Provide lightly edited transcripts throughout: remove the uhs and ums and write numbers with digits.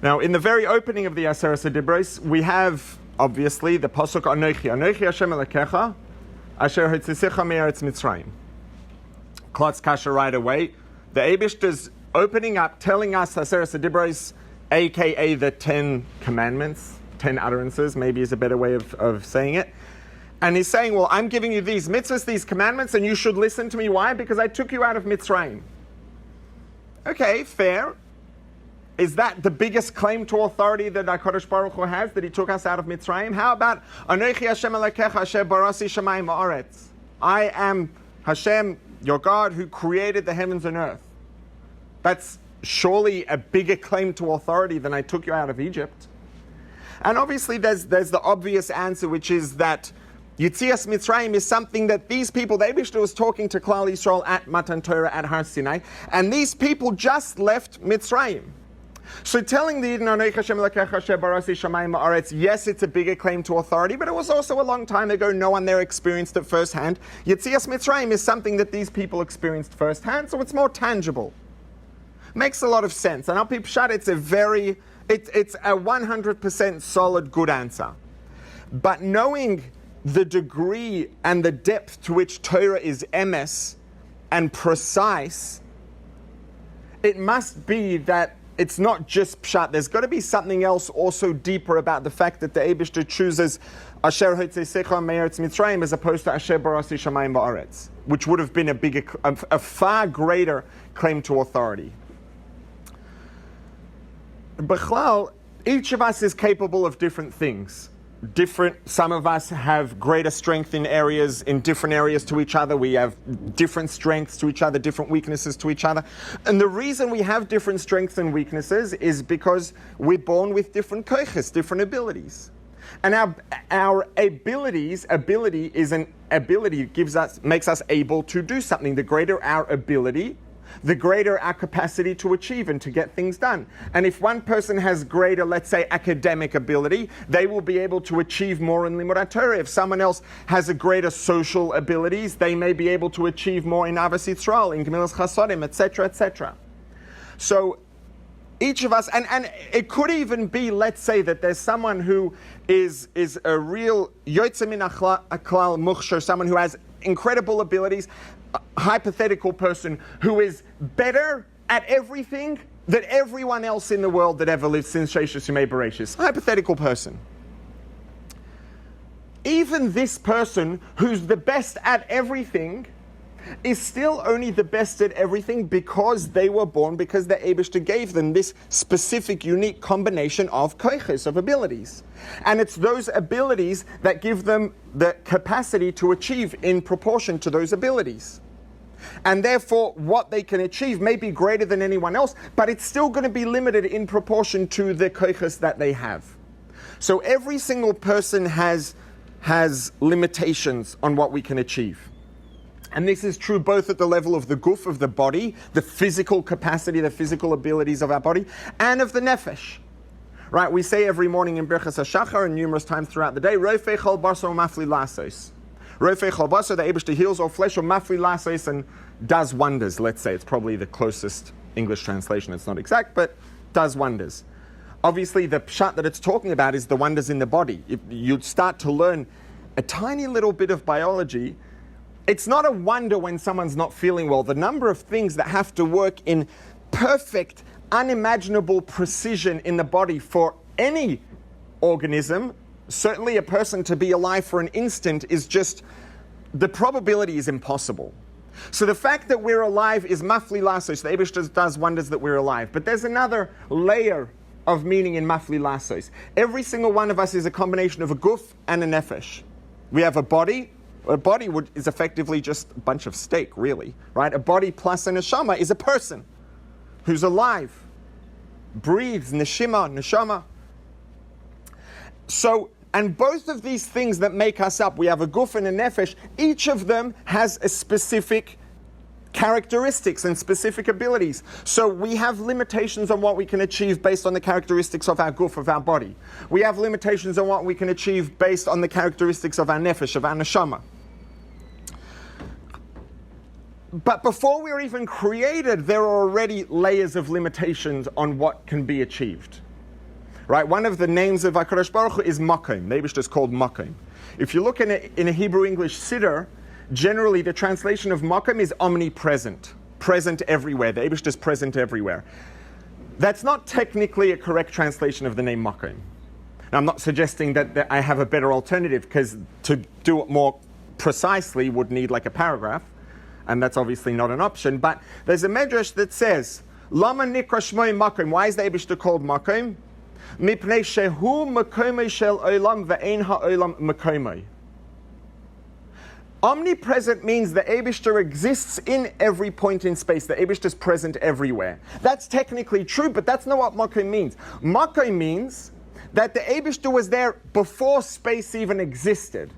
Now, in the very opening of the Aseret Dibros, we have, obviously, the Pasuk Anochi. Anochi Hashem Elokecha, Asher Hotzisecha Me'eretz Mitzrayim. Klotz Kasha right away. The Eibishter's opening up, telling us Aseret Dibros, a.k.a. the 10 commandments, 10 utterances, maybe is a better way of saying it. And he's saying, well, I'm giving you these mitzvahs, these commandments, and you should listen to me. Why? Because I took you out of Mitzrayim. Okay, fair. Is that the biggest claim to authority that HaKadosh Baruch Hu has, that he took us out of Mitzrayim? How about, Anochi Hashem Elokecha asher barasi shamayim va'aretz? I am Hashem, your God, who created the heavens and earth. That's surely a bigger claim to authority than I took you out of Egypt. And obviously there's the obvious answer, which is that Yitzias Mitzrayim is something that these people, the Eibishter was talking to Klal Yisroel at Matan Torah at Har Sinai, and these people just left Mitzrayim. So telling the Yidden, Anochi Hashem Elokecha asher barasi shamayim va'aretz, yes, it's a bigger claim to authority, but it was also a long time ago. No one there experienced it firsthand. Yitzias Mitzrayim is something that these people experienced firsthand, so it's more tangible. Makes a lot of sense. And Al Pi Pshat, it's a 100% solid, good answer. But knowing the degree and the depth to which Torah is emes and precise, it must be that it's not just Pshat. There's got to be something else also deeper about the fact that the Eibishter chooses Asher Hotzisecha Me'eretz Mitzrayim as opposed to Asher Barasi Shamayim Va'aretz, which would have been a far greater claim to authority. B'chlal, each of us is capable of different things. Some of us have greater strength in different areas to each other. We have different strengths to each other, different weaknesses to each other. And the reason we have different strengths and weaknesses is because we're born with different koiches, different abilities. And our ability makes us able to do something. The greater our ability, the greater our capacity to achieve and to get things done. And if one person has greater, let's say, academic ability, they will be able to achieve more in Limud HaTorah. If someone else has a greater social abilities, they may be able to achieve more in Avos Yisrael, in Gemilas Chasodim, etc., etc. So each of us, and it could even be, let's say, that there's someone who is a real Yotze Min HaKlal Muchshar, someone who has incredible abilities, a hypothetical person who is better at everything than everyone else in the world that ever lived since Sheshus Yemei Bereshis. Hypothetical person. Even this person who's the best at everything is still only the best at everything because they were born, because the Eibishter gave them this specific, unique combination of koiches, of abilities. And it's those abilities that give them the capacity to achieve in proportion to those abilities. And therefore, what they can achieve may be greater than anyone else, but it's still going to be limited in proportion to the koiches that they have. So every single person has limitations on what we can achieve. And this is true both at the level of the guf, of the body, the physical capacity, the physical abilities of our body, and of the nefesh. Right? We say every morning in Birchas HaShachar and numerous times throughout the day, Rofei chol basar mafli lasos. Rofei chol basar, the Eibishter heals all flesh, or mafli lasos, and does wonders, let's say. It's probably the closest English translation. It's not exact, but does wonders. Obviously, the pshat that it's talking about is the wonders in the body. If you'd start to learn a tiny little bit of biology, it's not a wonder when someone's not feeling well. The number of things that have to work in perfect, unimaginable precision in the body for any organism, certainly a person to be alive for an instant, is just, the probability is impossible. So the fact that we're alive is mafli lasos. The Eibishter does wonders that we're alive. But there's another layer of meaning in mafli lasos. Every single one of us is a combination of a guf and a nefesh. We have a body. A body is effectively just a bunch of steak, really, right? A body plus a neshama is a person who's alive, breathes, neshama. So, and both of these things that make us up, we have a guf and a nefesh, each of them has a specific characteristics and specific abilities. So we have limitations on what we can achieve based on the characteristics of our guf, of our body. We have limitations on what we can achieve based on the characteristics of our nefesh, of our neshama. But before we were even created, there are already layers of limitations on what can be achieved. Right? One of the names of HaKadosh Baruch Hu is Makom. The Eibishter is called Makom. If you look in a Hebrew-English siddur, generally the translation of Makom is omnipresent. Present everywhere. The Eibishter is present everywhere. That's not technically a correct translation of the name Makom. Now, I'm not suggesting that I have a better alternative, because to do it more precisely would need like a paragraph, and that's obviously not an option. But there's a medrash that says, Lama nikra shmoi Makom. Why is the Eibishter called Makom? Mipnei shehu makomei shel olam ve'ein ha'olam makomei. Omnipresent means the Eibishter exists in every point in space. The Eibishter is present everywhere. That's technically true, but that's not what Makom means. Makom means that the Eibishter was there before space even existed.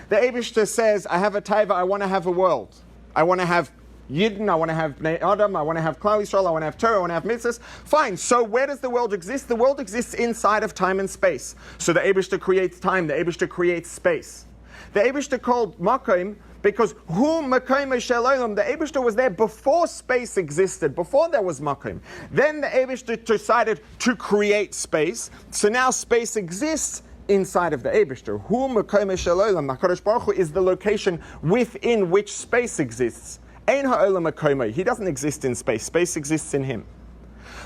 The Eibishter says, I have a taiva, I want to have a world. I want to have Yidden, I want to have Bnei Adam, I want to have Klal Yisrael, I want to have Torah, I want to have mitzvahs. Fine, so where does the world exist? The world exists inside of time and space. So the Eibishter creates time, the Eibishter creates space. The Eibishter called Makom because Hu Makom Shel Olam, the Eibishter was there before space existed, before there was Makom. Then the Eibishter decided to create space, so now space exists inside of the Eibishter. Hu Makom Shel Olam, HaKadosh Baruch Hu is the location within which space exists. Ein ha'olam makomei. He doesn't exist in space. Space exists in him.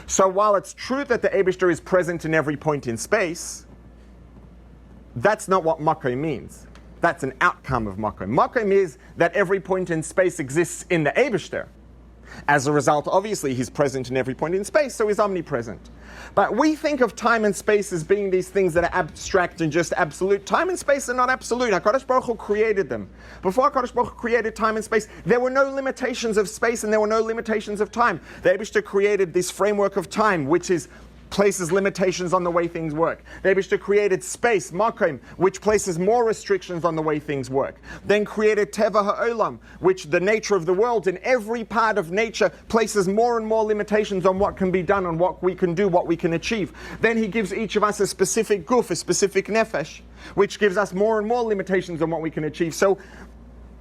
So while it's true that the Eibishter is present in every point in space, that's not what Makom means. That's an outcome of Makom. Makom is that every point in space exists in the Eibishter. As a result, obviously, he's present in every point in space, so he's omnipresent. But we think of time and space as being these things that are abstract and just absolute. Time and space are not absolute. HaKadosh Baruch Hu created them. Before HaKadosh Baruch Hu created time and space, there were no limitations of space and there were no limitations of time. The Eibishter created this framework of time, which is places limitations on the way things work. The Eibishter created space, Makom, which places more restrictions on the way things work. Then created Teva Ha'olam, which the nature of the world in every part of nature places more and more limitations on what can be done, on what we can do, what we can achieve. Then he gives each of us a specific guf, a specific nefesh, which gives us more and more limitations on what we can achieve. So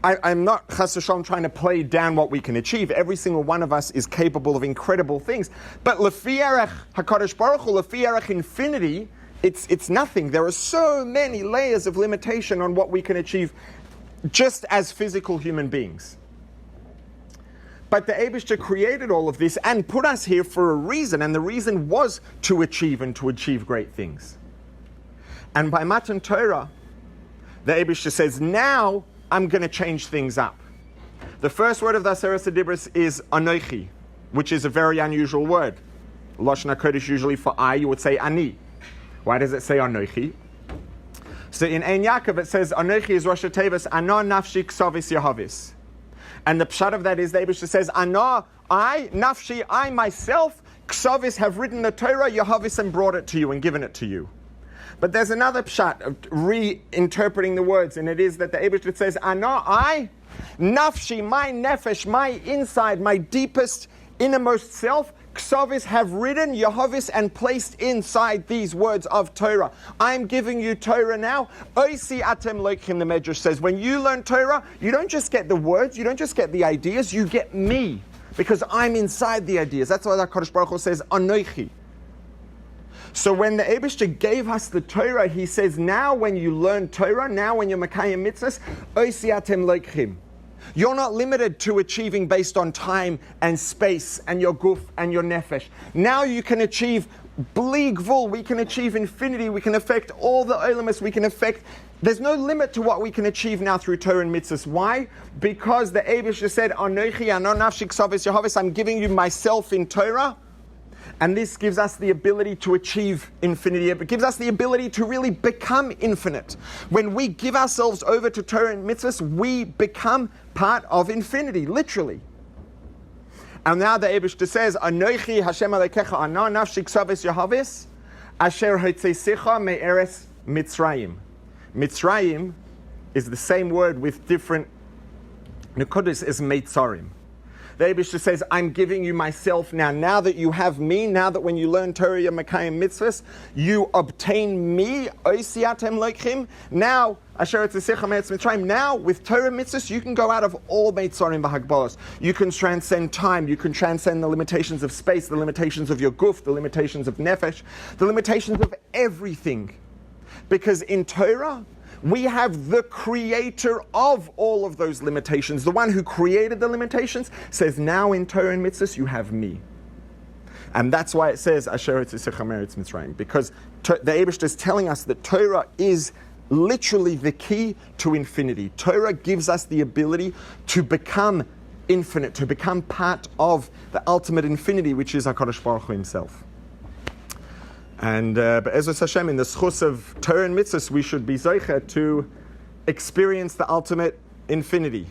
I'm not, chas v'shalom, trying to play down what we can achieve. Every single one of us is capable of incredible things. But lefi erech HaKadosh Baruch Hu, lefi erech infinity, it's nothing. There are so many layers of limitation on what we can achieve just as physical human beings. But the Eibishter created all of this and put us here for a reason, and the reason was to achieve and to achieve great things. And by Matan Torah, the Eibishter says, now I'm going to change things up. The first word of the Aseret Dibros is Anochi, which is a very unusual word. Lashon HaKodesh usually for I, you would say Ani. Why does it say Anochi? So in Ein Yaakov it says Anochi is Rosh HaTevos Ano Nafshi Ksavis Yahavis. And the pshat of that is the Eibishter says Ano, I, Nafshi, I myself, Ksavis, have written the Torah, Yahavis, and brought it to you and given it to you. But there's another pshat of reinterpreting the words, and it is that the Eibishter says, Ana, I, nafshi, my nefesh, my inside, my deepest, innermost self, ksavis, have written Yehovis and placed inside these words of Torah. I'm giving you Torah now. Oisi atem loichim, the Medrash says, when you learn Torah, you don't just get the words, you don't just get the ideas, you get me, because I'm inside the ideas. That's why the HaKadosh Baruch Hu says, Anochi. So when the Eibishter gave us the Torah, he says, now when you learn Torah, now when you're Mekayim mitzvahs, oisi atem loichim. You're not limited to achieving based on time and space and your guf and your nefesh. Now you can achieve bli gvul, we can achieve infinity, we can affect all the olamas, we can affect. There's no limit to what we can achieve now through Torah and mitzvahs. Why? Because the Eibishter said, Anochi ano nafshi ksavis Yehovis, I'm giving you myself in Torah. And this gives us the ability to achieve infinity. It gives us the ability to really become infinite. When we give ourselves over to Torah and mitzvahs, we become part of infinity, literally. And now the Eibishter says, Anochi Hashem Alekecha Ana Nafshi Ksavis Yahavis Asher Hotzesicha Me'eres Mitzrayim. Mitzrayim is the same word with different nekudos as Meitzarim. The Eibishter says, I'm giving you myself now. Now that you have me, now that when you learn Torah, Mekayim mitzvahs, you obtain me, oisiatem loichim. Now, Asher Etzisich HaMeretz Mitzrayim. Now, with Torah mitzvahs, you can go out of all Meitzorim v'Hagbalos. You can transcend time. You can transcend the limitations of space, the limitations of your guf, the limitations of nefesh, the limitations of everything. Because in Torah, we have the creator of all of those limitations. The one who created the limitations says, now in Torah and mitzvahs, you have me. And that's why it says, Asher Etzisich HaMeretz Mitzrayim. Because the Eibishter is telling us that Torah is literally the key to infinity. Torah gives us the ability to become infinite, to become part of the ultimate infinity, which is HaKadosh Baruch Hu himself. And Be'ezus Hashem, in the schus of Torah and mitzvahs, we should be zeicher to experience the ultimate infinity.